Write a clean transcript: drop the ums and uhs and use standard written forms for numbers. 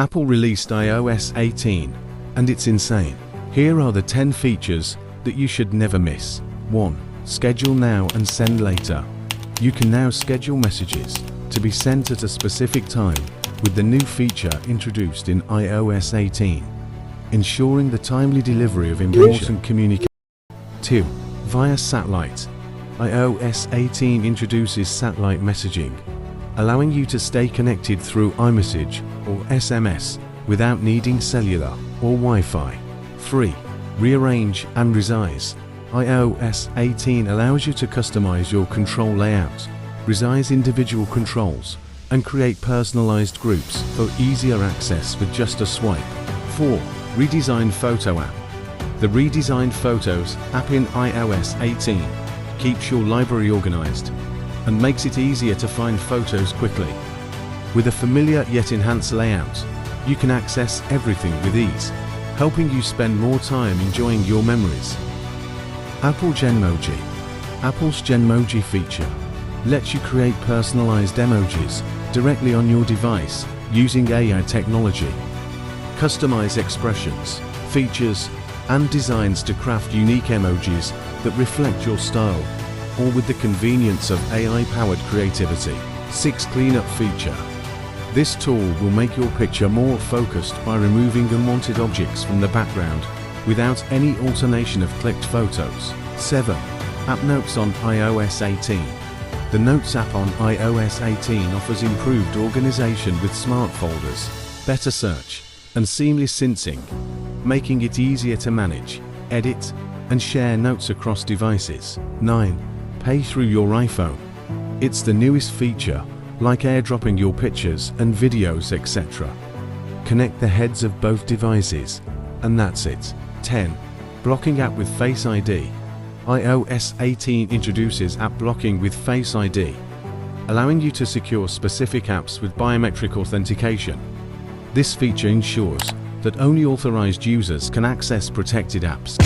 Apple released iOS 18, and it's insane. Here are the 10 features that you should never miss. 1. Schedule now and send later. You can now schedule messages to be sent at a specific time with the new feature introduced in iOS 18, ensuring the timely delivery of important communication. 2. Via satellite. iOS 18 introduces satellite messaging, allowing you to stay connected through iMessage or SMS without needing cellular or Wi-Fi. 3. Rearrange and resize. iOS 18 allows you to customize your control layout, resize individual controls, and create personalized groups for easier access with just a swipe. 4. Redesigned Photo app. The redesigned Photos app in iOS 18 keeps your library organized and makes it easier to find photos quickly. With a familiar yet enhanced layout, you can access everything with ease, helping you spend more time enjoying your memories. Apple Genmoji. Apple's Genmoji feature lets you create personalized emojis directly on your device using AI technology. Customize expressions, features, and designs to craft unique emojis that reflect your style, all with the convenience of AI-powered creativity. 6. Cleanup feature. This tool will make your picture more focused by removing unwanted objects from the background without any alternation of clicked photos. 7. App Notes on iOS 18. The Notes app on iOS 18 offers improved organization with smart folders, better search, and seamless syncing, making it easier to manage, edit, and share notes across devices. 9. Pay through your iPhone. It's the newest feature, like airdropping your pictures and videos, etc. Connect the heads of both devices, and that's it. 10. Blocking app with Face ID. iOS 18 introduces app blocking with Face ID, allowing you to secure specific apps with biometric authentication. This feature ensures that only authorized users can access protected apps.